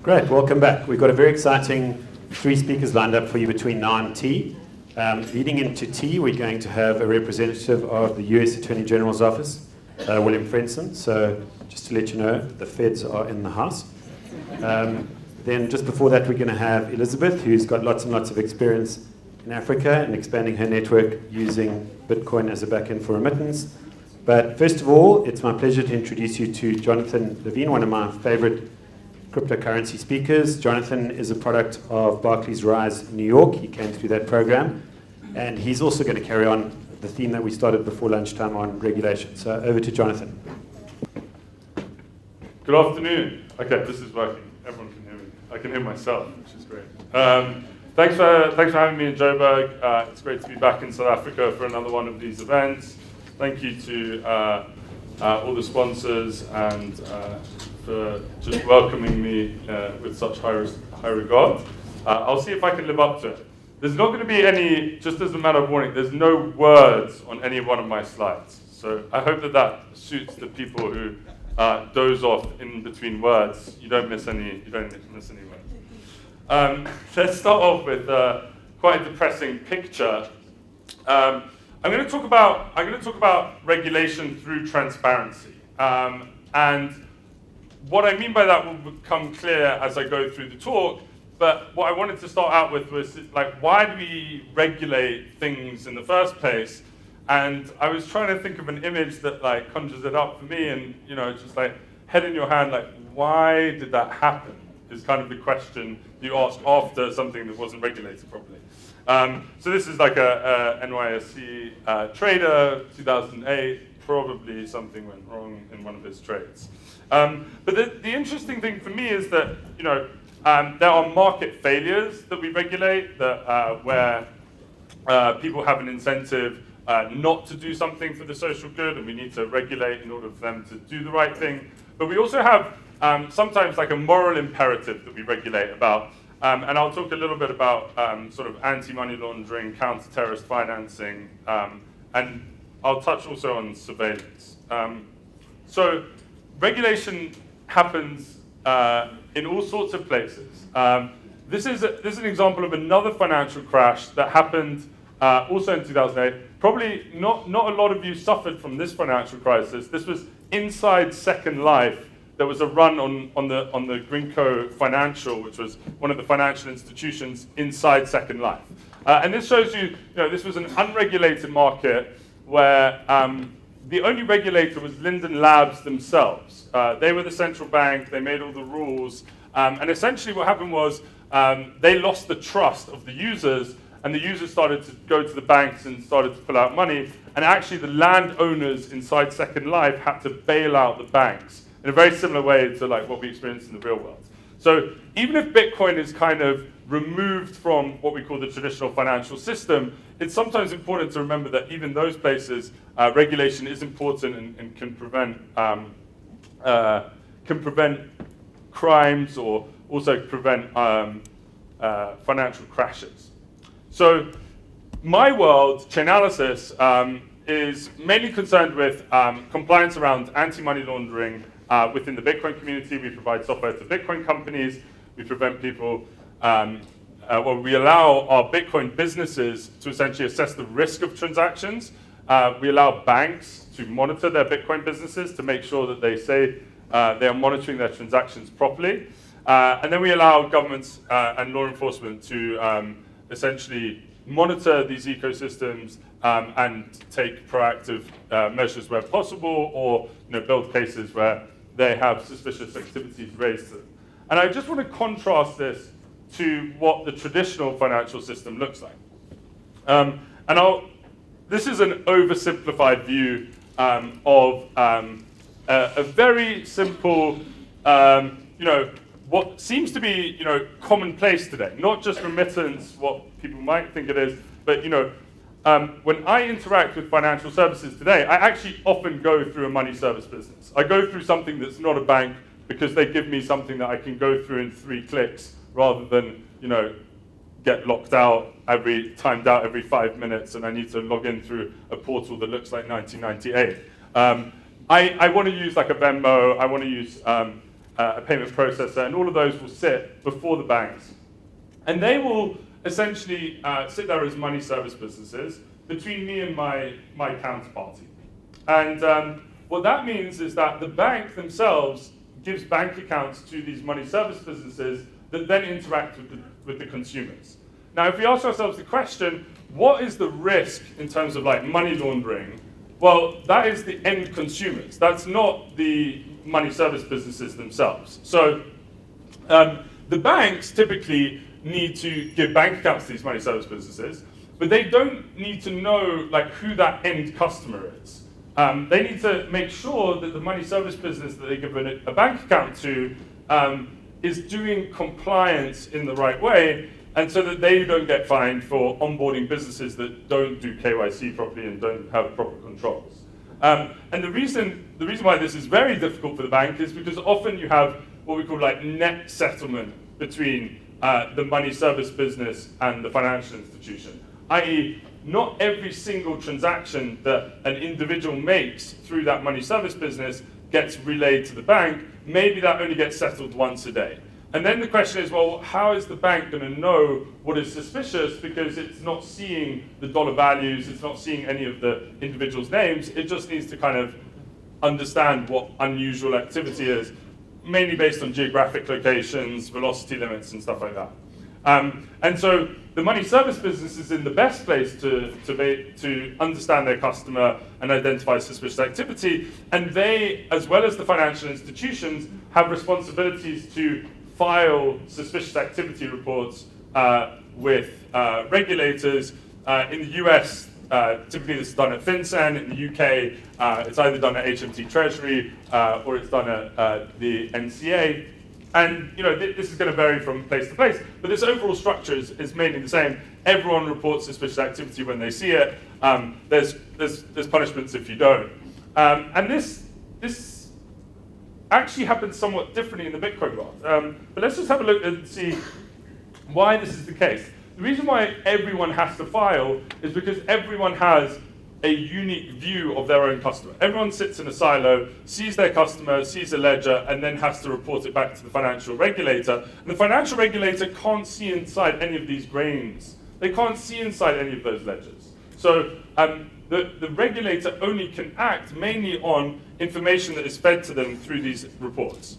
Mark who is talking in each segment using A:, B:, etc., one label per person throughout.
A: Great, welcome back. We've got a very exciting 3 speakers lined up for you between now and tea. Leading into tea, we're going to have a representative of the US Attorney General's office, William Frenson. So just to let you know, the feds are in the house. Then just before that, we're going to have Elizabeth, who's got lots and lots of experience in Africa and expanding her network using Bitcoin as a backend for remittance. But first of all, it's my pleasure to introduce you to Jonathan Levine, one of my favorite cryptocurrency speakers. Jonathan is a product of Barclays Rise New York. He came through that program. And he's also going to carry on the theme that we started before lunchtime on regulation. So over to Jonathan.
B: Good afternoon. Okay, this is working. Everyone can hear me. I can hear myself, which is great. Thanks for having me in Joburg. It's great to be back in South Africa for another one of these events. Thank you to all the sponsors and for just welcoming me with such high regard. I'll see if I can live up to it. There's not going to be any, just as a matter of warning, there's no words on any one of my slides. So I hope that suits the people who doze off in between words. You don't miss any words. Let's start off with quite a depressing picture. I'm going to talk about regulation through transparency, and what I mean by that will become clear as I go through the talk. But what I wanted to start out with was like, why do we regulate things in the first place? And I was trying to think of an image that like conjures it up for me, and just like head in your hand, like why did that happen? Is kind of the question you ask after something that wasn't regulated properly. So this is like a NYSE trader, 2008, probably something went wrong in one of his trades. But the interesting thing for me is that, there are market failures that we regulate, that where people have an incentive not to do something for the social good, and we need to regulate in order for them to do the right thing. But we also have sometimes like a moral imperative that we regulate about. And I'll talk a little bit about sort of anti-money laundering, counter-terrorist financing, and I'll touch also on surveillance. So regulation happens in all sorts of places. This is an example of another financial crash that happened also in 2008. Probably not a lot of you suffered from this financial crisis. This was inside Second Life. There was a run on the Grinco Financial, which was one of the financial institutions inside Second Life. And this shows you, this was an unregulated market where the only regulator was Linden Labs themselves. They were the central bank, they made all the rules, and essentially what happened was they lost the trust of the users, and the users started to go to the banks and started to pull out money, and actually the landowners inside Second Life had to bail out the banks in a very similar way to like what we experience in the real world. So even if Bitcoin is kind of removed from what we call the traditional financial system, it's sometimes important to remember that even those places, regulation is important and can prevent crimes or also prevent financial crashes. So my world, Chainalysis, is mainly concerned with compliance around anti-money laundering within the Bitcoin community. We provide software to Bitcoin companies. We prevent people, we allow our Bitcoin businesses to essentially assess the risk of transactions. We allow banks to monitor their Bitcoin businesses to make sure that they say they are monitoring their transactions properly. And then we allow governments and law enforcement to essentially monitor these ecosystems and take proactive measures where possible, or build cases where they have suspicious activities raised to them. And I just want to contrast this to what the traditional financial system looks like. This is an oversimplified view of a very simple, what seems to be, commonplace today. Not just remittance, what people might think it is, but when I interact with financial services today, I actually often go through a money service business. I go through something that's not a bank because they give me something that I can go through in 3 clicks rather than, get locked out timed out every 5 minutes, and I need to log in through a portal that looks like 1998. I want to use like a Venmo. I want to use a payment processor, and all of those will sit before the banks. And they will essentially sit there as money service businesses between me and my counterparty. And what that means is that the bank themselves gives bank accounts to these money service businesses that then interact with the consumers. Now, if we ask ourselves the question, what is the risk in terms of like money laundering? Well, that is the end consumers. That's not the money service businesses themselves. So the banks typically need to give bank accounts to these money service businesses, but they don't need to know like who that end customer is. They need to make sure that the money service business that they give a bank account to is doing compliance in the right way, and so that they don't get fined for onboarding businesses that don't do KYC properly and don't have proper controls. And the reason why this is very difficult for the bank is because often you have what we call like net settlement between the money service business and the financial institution, i.e., not every single transaction that an individual makes through that money service business gets relayed to the bank. Maybe that only gets settled once a day. And then the question is, well, how is the bank going to know what is suspicious, because it's not seeing the dollar values, it's not seeing any of the individuals' names, it just needs to kind of understand what unusual activity is, mainly based on geographic locations, velocity limits, and stuff like that. And so the money service business is in the best place to understand their customer and identify suspicious activity, and they, as well as the financial institutions, have responsibilities to file suspicious activity reports with regulators. In the US, typically this is done at FinCEN. In the UK, it's either done at HMT Treasury or it's done at the NCA. And this is going to vary from place to place, but this overall structure is mainly the same. Everyone reports suspicious activity when they see it. There's punishments if you don't. And this actually happens somewhat differently in the Bitcoin world. But let's just have a look and see why this is the case. The reason why everyone has to file is because everyone has a unique view of their own customer. Everyone sits in a silo, sees their customer, sees a ledger, and then has to report it back to the financial regulator. And the financial regulator can't see inside any of these grains. They can't see inside any of those ledgers. So the regulator only can act mainly on information that is fed to them through these reports.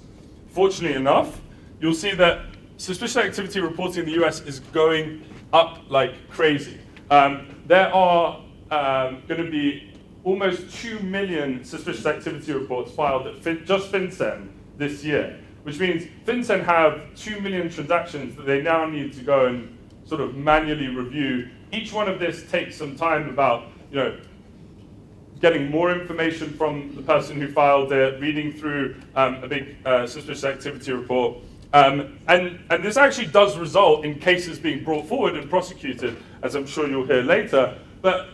B: Fortunately enough, you'll see that suspicious activity reporting in the US is going up like crazy. There are going to be almost 2 million suspicious activity reports filed at just FinCEN this year, which means FinCEN have 2 million transactions that they now need to go and sort of manually review. Each one of this takes some time, about getting more information from the person who filed it, reading through a big suspicious activity report. And this actually does result in cases being brought forward and prosecuted, as I'm sure you'll hear later. But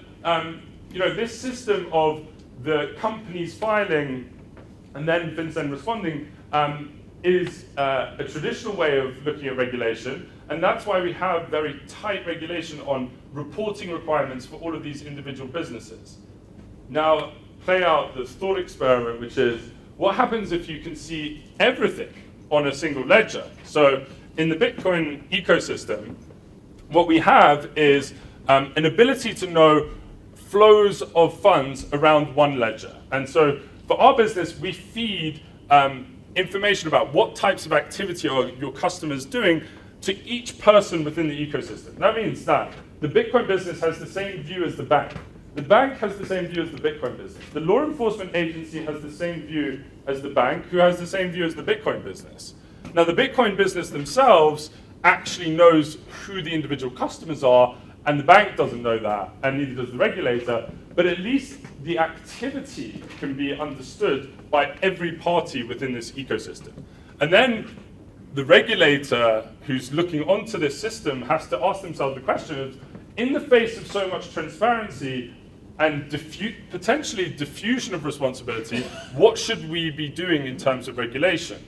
B: this system of the companies filing and then FinCEN responding is a traditional way of looking at regulation, and that's why we have very tight regulation on reporting requirements for all of these individual businesses. Now, play out the thought experiment, which is, what happens if you can see everything on a single ledger? So in the Bitcoin ecosystem, what we have is an ability to know flows of funds around one ledger. And so for our business, we feed information about what types of activity are your customers doing to each person within the ecosystem. That means that the Bitcoin business has the same view as the bank. The bank has the same view as the Bitcoin business. The law enforcement agency has the same view as the bank, who has the same view as the Bitcoin business. Now, the Bitcoin business themselves actually knows who the individual customers are, and the bank doesn't know that, and neither does the regulator, but at least the activity can be understood by every party within this ecosystem. And then the regulator who's looking onto this system has to ask themselves the question of, in the face of so much transparency and potentially diffusion of responsibility, what should we be doing in terms of regulation?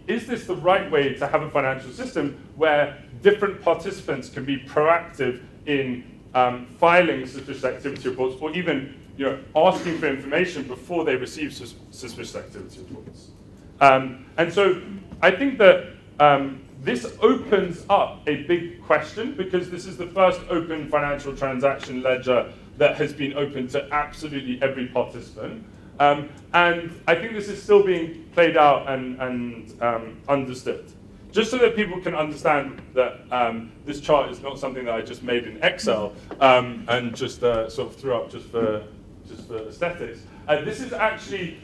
B: Is this the right way to have a financial system where different participants can be proactive in filing suspicious activity reports, or even asking for information before they receive suspicious activity reports? And so I think that this opens up a big question, because this is the first open financial transaction ledger that has been open to absolutely every participant. And I think this is still being played out and understood. Just so that people can understand that this chart is not something that I just made in Excel and just sort of threw up just for aesthetics. This is actually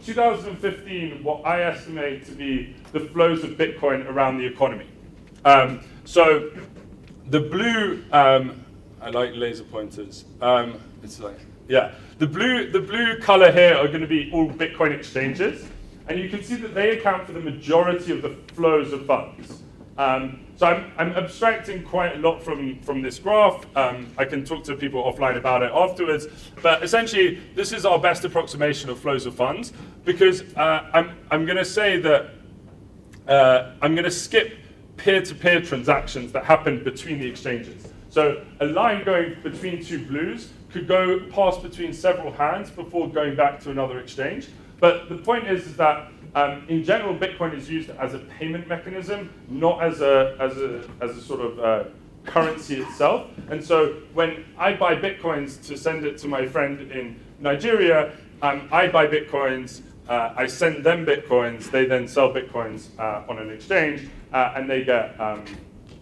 B: 2015, what I estimate to be the flows of Bitcoin around the economy. So the blue, I like laser pointers. It's like, yeah, the blue color here are going to be all Bitcoin exchanges, and you can see that they account for the majority of the flows of funds. So I'm abstracting quite a lot from this graph. I can talk to people offline about it afterwards, but essentially this is our best approximation of flows of funds, because I'm going to say that I'm going to skip peer-to-peer transactions that happen between the exchanges. So a line going between two blues could go pass between several hands before going back to another exchange. But the point is that in general, Bitcoin is used as a payment mechanism, not as a sort of currency itself. And so when I buy Bitcoins to send it to my friend in Nigeria, I buy Bitcoins, I send them Bitcoins, they then sell Bitcoins on an exchange, and they get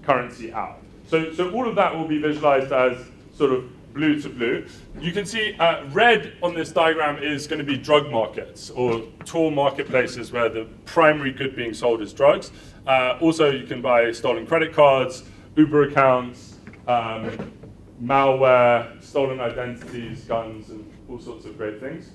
B: currency out. So all of that will be visualized as sort of blue to blue. You can see red on this diagram is going to be drug markets, or tall marketplaces where the primary good being sold is drugs. Also, you can buy stolen credit cards, Uber accounts, malware, stolen identities, guns, and all sorts of great things.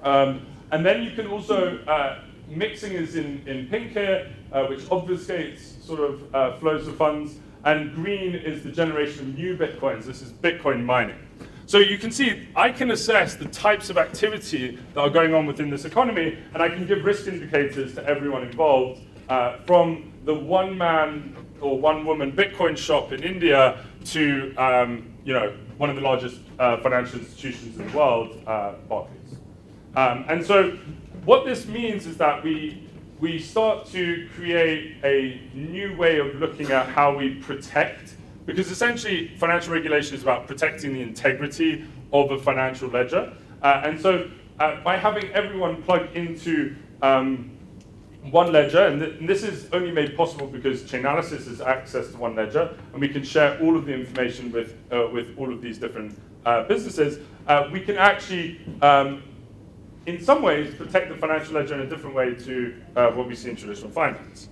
B: And then you can also, mixing is in pink here, which obfuscates sort of flows of funds. And green is the generation of new Bitcoins. This is Bitcoin mining. So you can see, I can assess the types of activity that are going on within this economy, and I can give risk indicators to everyone involved, from the one-man or one-woman Bitcoin shop in India to one of the largest financial institutions in the world, Barclays. And so what this means is that we start to create a new way of looking at how we protect, because essentially financial regulation is about protecting the integrity of a financial ledger. And so by having everyone plug into one ledger, and this is only made possible because Chainalysis has access to one ledger, and we can share all of the information with all of these different businesses, we can actually in some ways, protect the financial ledger in a different way to what we see in traditional finance.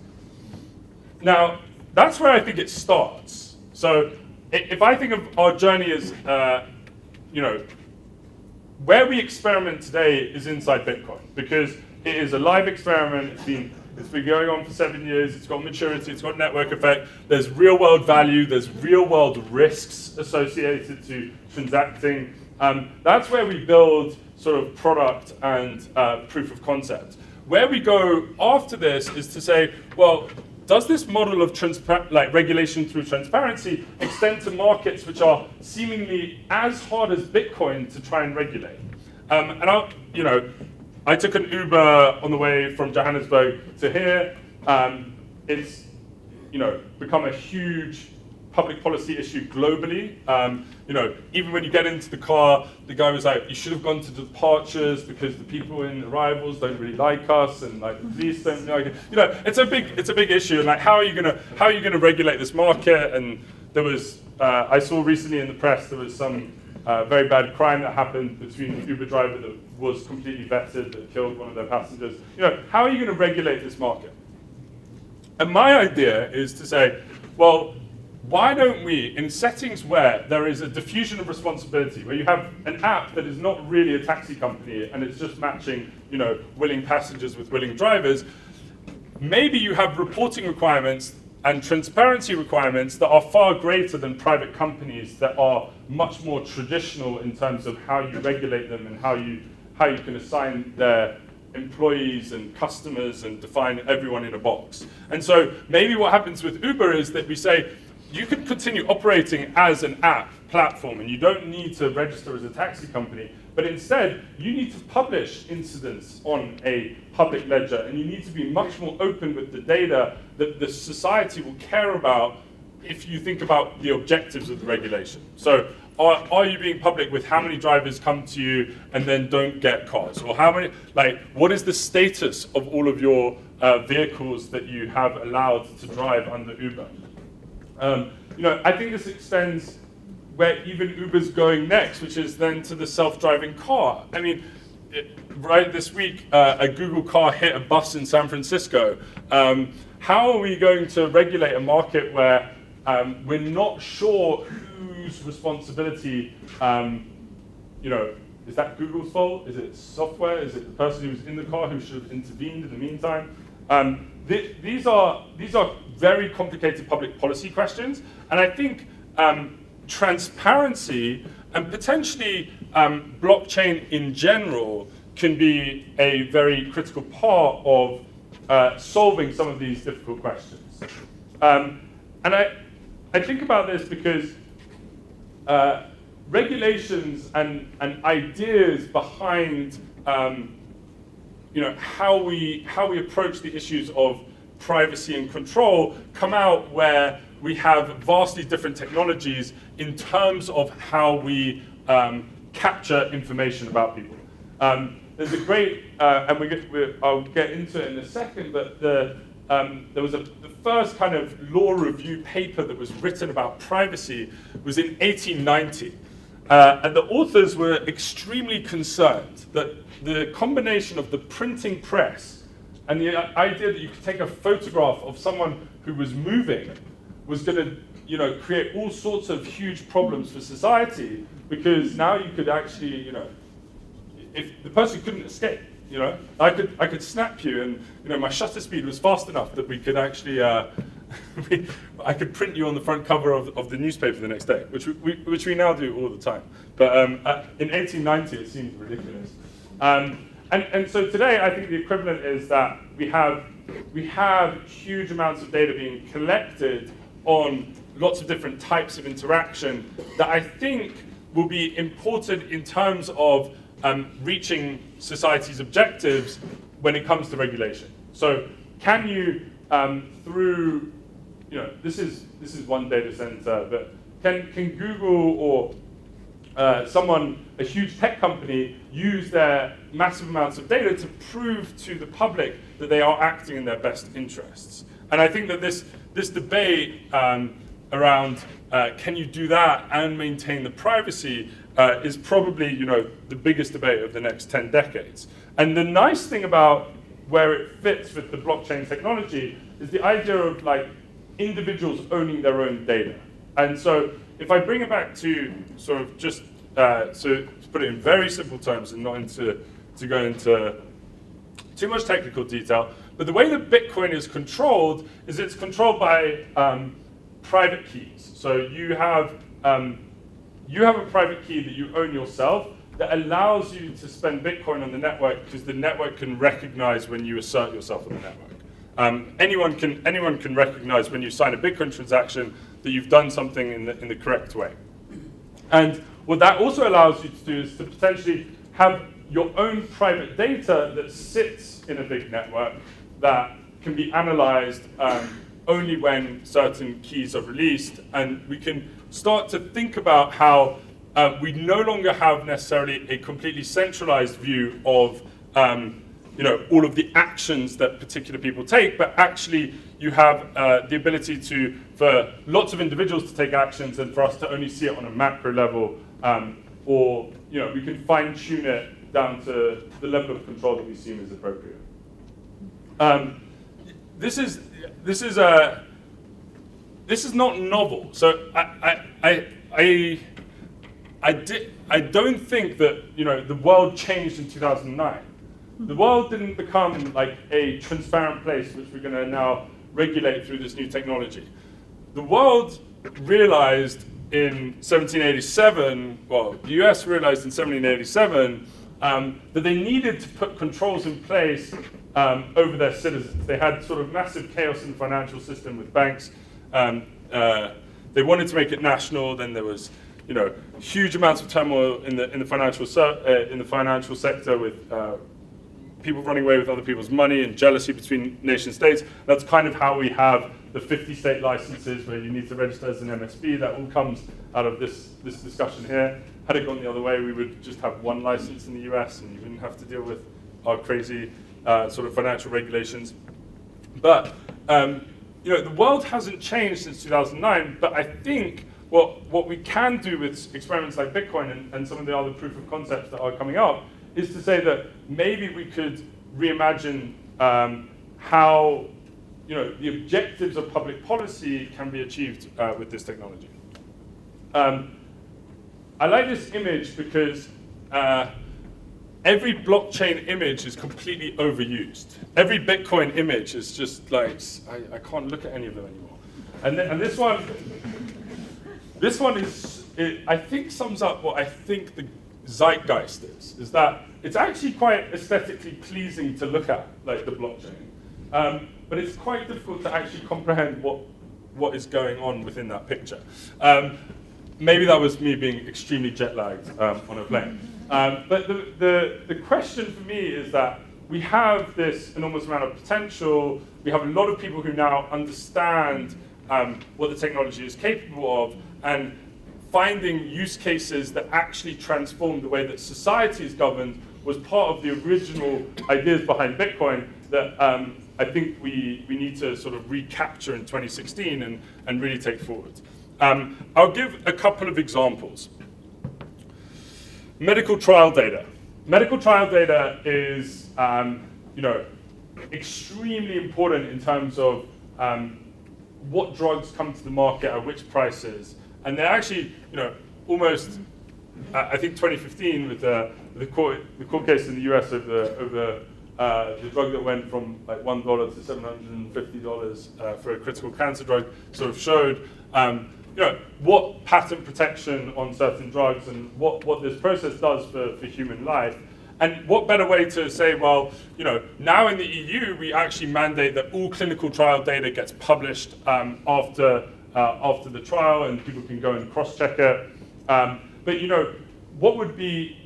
B: Now, that's where I think it starts. So if I think of our journey as, where we experiment today is inside Bitcoin, because it is a live experiment. It's been going on for 7 years. It's got maturity. It's got network effect. There's real world value. There's real world risks associated to transacting. That's where we build sort of product and proof of concept. Where we go after this is to say, well, does this model of regulation through transparency extend to markets which are seemingly as hard as Bitcoin to try and regulate? And I took an Uber on the way from Johannesburg to here. It's become a huge public policy issue globally. Even when you get into the car, the guy was like, you should have gone to departures because the people in arrivals don't really like us, and like the police don't like it. It's a big issue, and like how are you gonna regulate this market? And there was I saw recently in the press there was some very bad crime that happened between an Uber driver that was completely vetted that killed one of their passengers. How are you gonna regulate this market? And my idea is to say, well, why don't we, in settings where there is a diffusion of responsibility, where you have an app that is not really a taxi company and it's just matching, willing passengers with willing drivers, maybe you have reporting requirements and transparency requirements that are far greater than private companies that are much more traditional in terms of how you regulate them and how you can assign their employees and customers and define everyone in a box. And so maybe what happens with Uber is that we say, you can continue operating as an app platform and you don't need to register as a taxi company, But instead, you need to publish incidents on a public ledger, and you need to be much more open with the data that the society will care about if you think about the objectives of the regulation. So are you being public with how many drivers come to you and then don't get cars? Or how many, like, what is the status of all of your vehicles that you have allowed to drive under Uber? I think this extends where even Uber's going next, which is then to the self-driving car. I mean, right this week, a Google car hit a bus in San Francisco. How are we going to regulate a market where we're not sure whose responsibility, is that Google's fault? Is it software? Is it the person who's in the car who should have intervened in the meantime? These are very complicated public policy questions, and I think transparency and potentially blockchain in general can be a very critical part of solving some of these difficult questions. And I think about this because regulations and ideas behind how we approach the issues of privacy and control come out where we have vastly different technologies in terms of how we capture information about people. There's a great, and I'll get into it in a second, but there was the first kind of law review paper that was written about privacy was in 1890. And the authors were extremely concerned that the combination of the printing press and the idea that you could take a photograph of someone who was moving was going to, create all sorts of huge problems for society, because now you could actually, if the person couldn't escape, I could snap you, and my shutter speed was fast enough that we could actually, I could print you on the front cover of the newspaper the next day, which we now do all the time. But in 1890, it seemed ridiculous. And so today, I think the equivalent is that we have huge amounts of data being collected on lots of different types of interaction that I think will be important in terms of reaching society's objectives when it comes to regulation. So can you, through, this is one data center, but can Google or a huge tech company, use their massive amounts of data to prove to the public that they are acting in their best interests? And I think that this debate around can you do that and maintain the privacy is probably the biggest debate of the next 10 decades. And the nice thing about where it fits with the blockchain technology is the idea of individuals owning their own data. And so if I bring it back to sort of just so to put it in very simple terms and not to go into too much technical detail, but the way that Bitcoin is controlled is it's controlled by private keys. So you have a private key that you own yourself that allows you to spend Bitcoin on the network because the network can recognize when you assert yourself on the network. Anyone can recognize when you sign a Bitcoin transaction that you've done something in the correct way. And what that also allows you to do is to potentially have your own private data that sits in a big network that can be analyzed only when certain keys are released. And we can start to think about how we no longer have necessarily a completely centralized view of all of the actions that particular people take, but actually you have the ability for lots of individuals to take actions and for us to only see it on a macro level, or we can fine tune it down to the level of control that we seem is appropriate. This is not novel. So I don't think that the world changed in 2009. The world didn't become like a transparent place which we're going to now regulate through this new technology. The world realized in 1787, well, the US realized in 1787 that they needed to put controls in place over their citizens. They had sort of massive chaos in the financial system with banks. They wanted to make it national. Then there was huge amounts of turmoil in the financial sector with people running away with other people's money and jealousy between nation states. That's kind of how we have the 50 state licenses where you need to register as an MSB. That all comes out of this discussion here. Had it gone the other way, we would just have one license in the US and you wouldn't have to deal with our crazy sort of financial regulations. But the world hasn't changed since 2009, but I think what we can do with experiments like Bitcoin and some of the other proof of concepts that are coming up is to say that maybe we could reimagine how the objectives of public policy can be achieved with this technology. I like this image because every blockchain image is completely overused. Every Bitcoin image is just like, I can't look at any of them anymore. And this one I think sums up what I think the zeitgeist is that it's actually quite aesthetically pleasing to look at, like the blockchain. But it's quite difficult to actually comprehend what is going on within that picture. Maybe that was me being extremely jet-lagged on a plane. But the question for me is that we have this enormous amount of potential. We have a lot of people who now understand what the technology is capable of, and finding use cases that actually transform the way that society is governed was part of the original ideas behind Bitcoin that I think we need to sort of recapture in 2016 and really take forward. I'll give a couple of examples. Medical trial data. Medical trial data is extremely important in terms of what drugs come to the market at which prices. And they're actually, almost, I think 2015 with the court case in the US over the drug that went from like $1 to $750 for a critical cancer drug sort of showed what patent protection on certain drugs and what this process does for human life. And what better way to say, well, now in the EU, we actually mandate that all clinical trial data gets published after the trial, and people can go and cross-check it. But what would be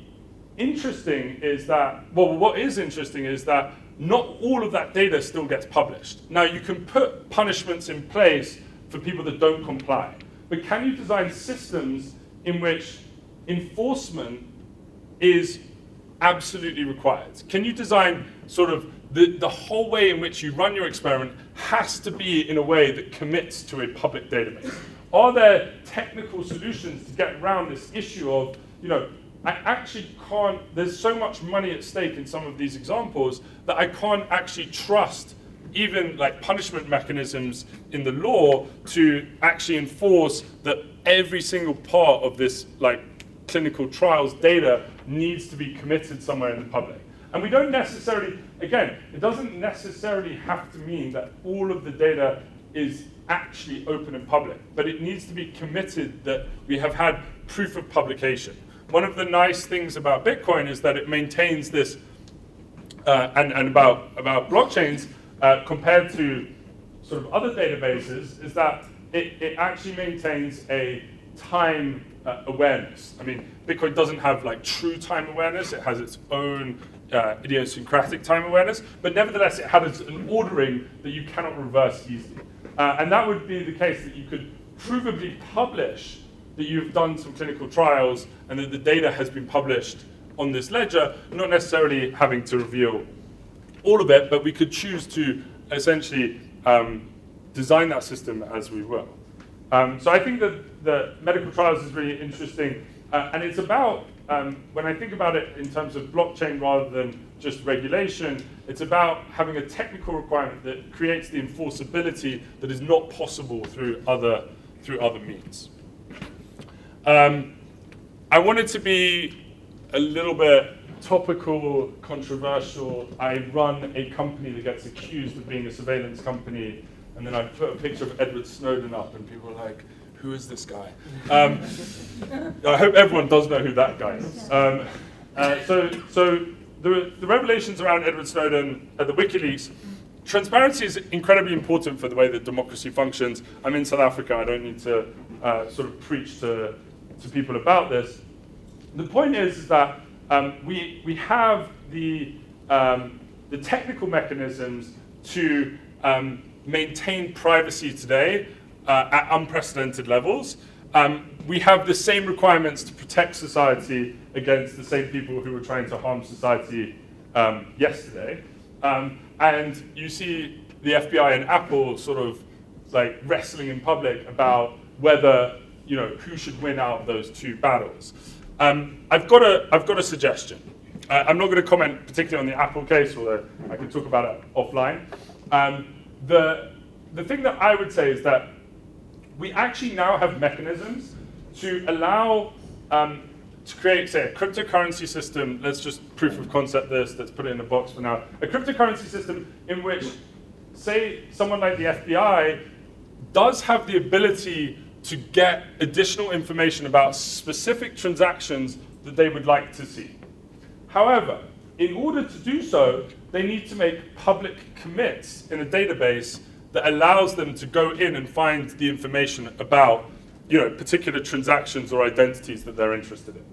B: interesting is that, what is interesting is that not all of that data still gets published. Now, you can put punishments in place for people that don't comply, but can you design systems in which enforcement is absolutely required? Can you design sort of the whole way in which you run your experiment has to be in a way that commits to a public database? Are there technical solutions to get around this issue of, I actually can't, there's so much money at stake in some of these examples that I can't actually trust even like punishment mechanisms in the law to actually enforce that every single part of this like clinical trials data needs to be committed somewhere in the public. And we don't necessarily, again, it doesn't necessarily have to mean that all of the data is actually open and public, but it needs to be committed that we have had proof of publication. One of the nice things about Bitcoin is that it maintains this, and about blockchains, compared to sort of other databases, is that it actually maintains a time awareness. I mean, Bitcoin doesn't have like true time awareness. It has its own idiosyncratic time awareness, but nevertheless, it has an ordering that you cannot reverse easily. And that would be the case that you could provably publish that you've done some clinical trials and that the data has been published on this ledger, not necessarily having to reveal all of it, but we could choose to essentially design that system as we will. So I think that the medical trials is really interesting, and it's about, when I think about it in terms of blockchain rather than just regulation, it's about having a technical requirement that creates the enforceability that is not possible through other means. I wanted to be a little bit topical, controversial. I run a company that gets accused of being a surveillance company, and then I put a picture of Edward Snowden up, and people are like, who is this guy? I hope everyone does know who that guy is. So the revelations around Edward Snowden at the WikiLeaks, transparency is incredibly important for the way that democracy functions. I'm in South Africa. I don't need to sort of preach to to people about this. The point is that we have the technical mechanisms to maintain privacy today at unprecedented levels. We have the same requirements to protect society against the same people who were trying to harm society yesterday. And you see the FBI and Apple sort of like wrestling in public about whether, who should win out of those two battles. I've got a suggestion. I'm not going to comment particularly on the Apple case, although I can talk about it offline. The thing that I would say is that we actually now have mechanisms to allow to create, say, a cryptocurrency system. Let's just proof of concept this. Let's put it in a box for now. A cryptocurrency system in which, say, someone like the FBI does have the ability to get additional information about specific transactions that they would like to see. However, in order to do so, they need to make public commits in a database that allows them to go in and find the information about, particular transactions or identities that they're interested in.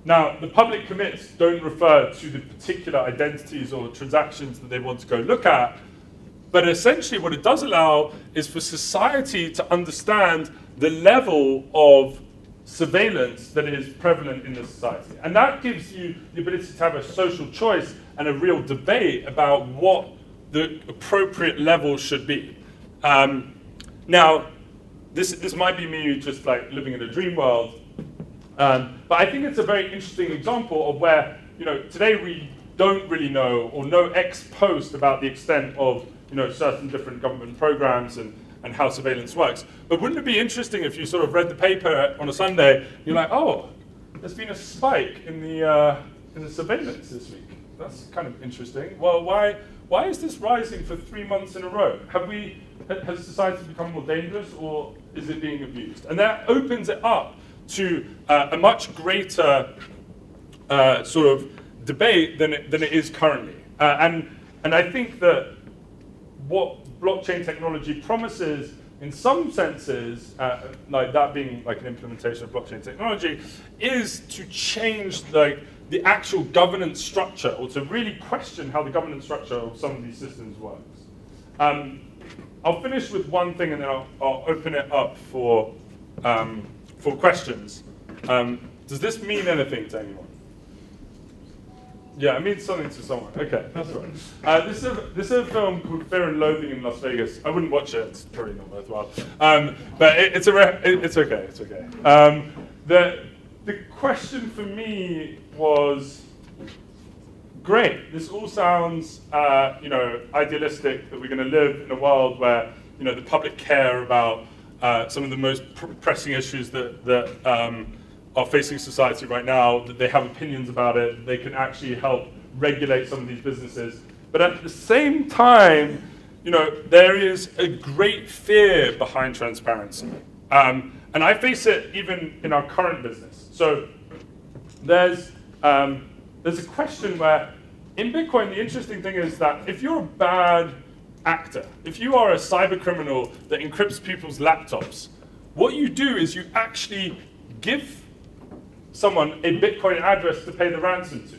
B: Now, the public commits don't refer to the particular identities or transactions that they want to go look at, but essentially what it does allow is for society to understand the level of surveillance that is prevalent in the society. And that gives you the ability to have a social choice and a real debate about what the appropriate level should be. Now, this might be me just like living in a dream world, but I think it's a very interesting example of where, today we don't really know or know ex post about the extent of, certain different government programs and how surveillance works. But wouldn't it be interesting if you sort of read the paper on a Sunday, you're like, oh, there's been a spike in the surveillance this week. That's kind of interesting. Well, why is this rising for 3 months in a row? Has society become more dangerous, or is it being abused? And that opens it up to a much greater sort of debate than it is currently. And I think that what blockchain technology promises, in some senses, like that being like an implementation of blockchain technology, is to change the actual governance structure, or to really question how the governance structure of some of these systems works. I'll finish with one thing, and then I'll open it up for questions. Does this mean anything to anyone? Yeah, it means something to someone. Okay, that's right. This is a film called Fear and Loathing in Las Vegas. I wouldn't watch it; it's probably not worthwhile. But it's okay. It's okay. The question for me was, great. This all sounds, idealistic. That we're going to live in a world where, the public care about some of the most pressing issues that are facing society right now, that they have opinions about it, they can actually help regulate some of these businesses. But at the same time, there is a great fear behind transparency. And I face it even in our current business. So there's a question where, in Bitcoin, the interesting thing is that if you're a bad actor, if you are a cyber criminal that encrypts people's laptops, what you do is you actually give someone a Bitcoin address to pay the ransom to.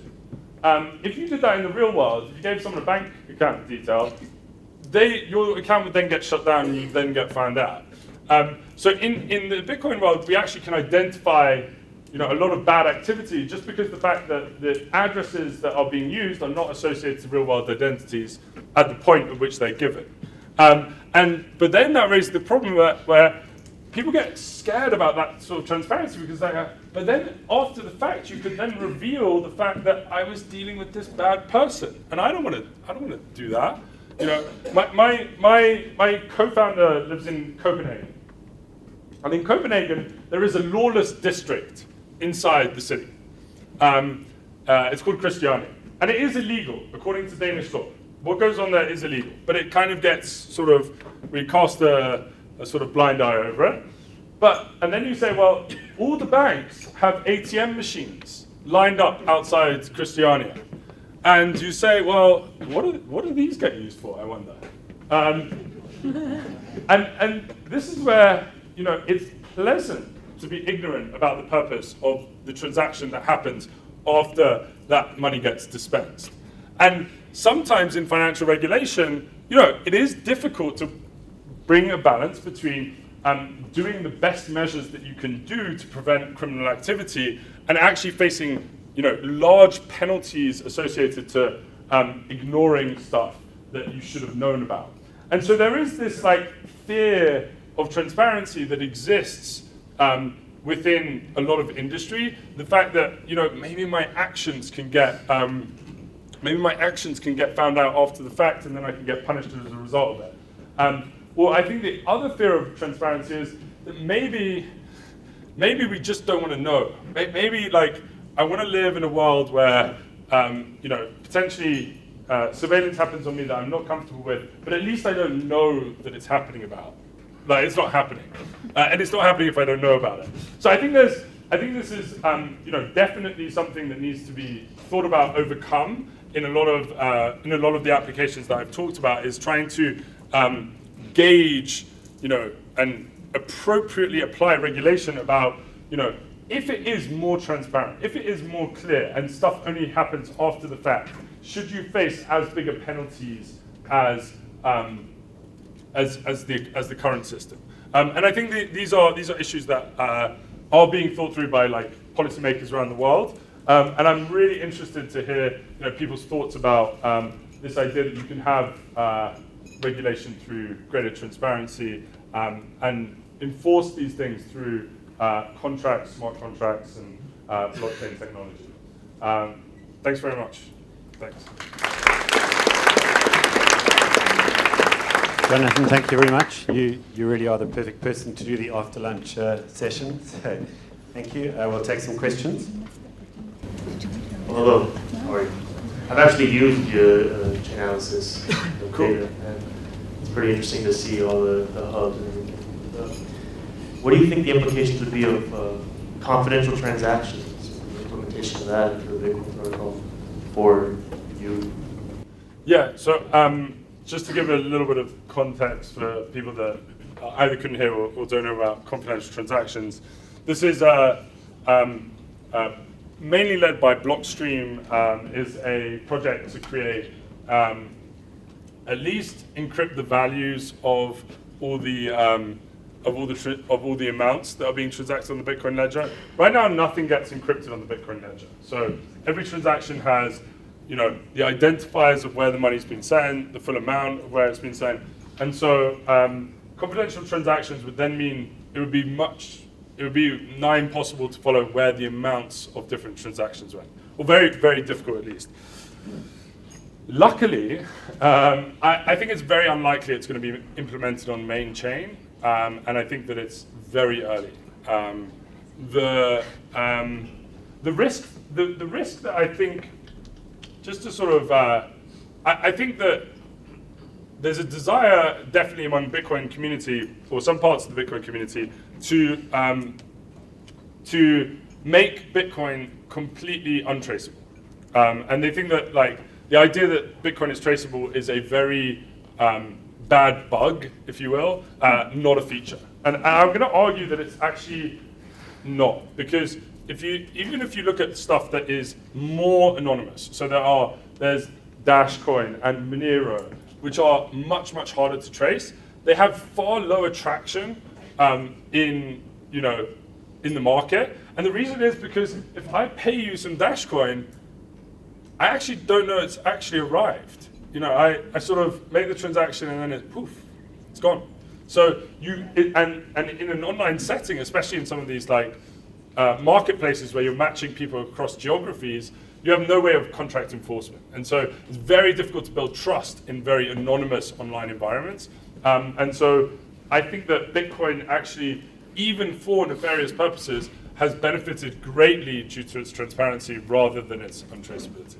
B: If you did that in the real world, if you gave someone a bank account detail, your account would then get shut down and you then get found out. So in the Bitcoin world, we actually can identify a lot of bad activity just because the fact that the addresses that are being used are not associated to real world identities at the point at which they're given. But then that raises the problem where people get scared about that sort of transparency because but then after the fact, you could then reveal the fact that I was dealing with this bad person, and I don't want to do that. My co-founder lives in Copenhagen, and in Copenhagen there is a lawless district inside the city. It's called Christiania, and it is illegal according to Danish law. What goes on there is illegal, but it kind of gets we cast a sort of blind eye over it. And then you say, well, all the banks have ATM machines lined up outside Christiania. And you say, well, what do these get used for, I wonder? And this is where, it's pleasant to be ignorant about the purpose of the transaction that happens after that money gets dispensed. And sometimes in financial regulation, it is difficult to bring a balance between doing the best measures that you can do to prevent criminal activity and actually facing large penalties associated to ignoring stuff that you should have known about. And so there is this fear of transparency that exists within a lot of industry. The fact that maybe my actions can get found out after the fact, and then I can get punished as a result of it. Well, I think the other fear of transparency is that maybe we just don't want to know. Maybe I want to live in a world where potentially surveillance happens on me that I'm not comfortable with, but at least I don't know that it's happening about. It's not happening, and it's not happening if I don't know about it. So I think this is definitely something that needs to be thought about, overcome in a lot of the applications that I've talked about. Is trying to gauge, and appropriately apply regulation about, if it is more transparent, if it is more clear, and stuff only happens after the fact, should you face as big a penalties as the current system? And I think these are issues that are being thought through by policymakers around the world. And I'm really interested to hear people's thoughts about this idea that you can have regulation through greater transparency and enforce these things through contracts, smart contracts, and blockchain technology. Thanks very much. Thanks.
A: Jonathan, thank you very much. You really are the perfect person to do the after lunch session. So thank you. We'll take some questions.
C: Hello. How are you? I've actually used your Chainalysis data, and it's pretty interesting to see all the hubs and everything. What do you think the implications would be of confidential transactions, the implementation of that into the Bitcoin protocol for you?
B: Yeah, so just to give a little bit of context for people that either couldn't hear or don't know about confidential transactions, this is mainly led by Blockstream, is a project to create at least encrypt the values of all the amounts that are being transacted on the Bitcoin ledger. Right now, nothing gets encrypted on the Bitcoin ledger. So every transaction has, the identifiers of where the money's been sent, the full amount of where it's been sent, and so confidential transactions would then mean it would be nigh impossible to follow where the amounts of different transactions went, or very, very difficult at least. Luckily, I think it's very unlikely it's going to be implemented on main chain, and I think that it's very early. The risk that I think, just to sort of, I think that there's a desire definitely among Bitcoin community, or some parts of the Bitcoin community, to make Bitcoin completely untraceable. And they think that the idea that Bitcoin is traceable is a very bad bug, if you will, not a feature. And I'm going to argue that it's actually not, because even if you look at stuff that is more anonymous, so there's Dashcoin and Monero, which are much, much harder to trace, they have far lower traction in the market. And the reason is because if I pay you some Dashcoin, I actually don't know it's actually arrived. I sort of make the transaction and then it's gone. So and in an online setting, especially in some of these marketplaces where you're matching people across geographies, you have no way of contract enforcement. And so it's very difficult to build trust in very anonymous online environments. And so I think that Bitcoin actually, even for nefarious purposes, has benefited greatly due to its transparency rather than its untraceability.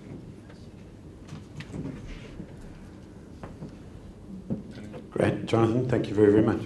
A: Great, Jonathan, thank you very, very much.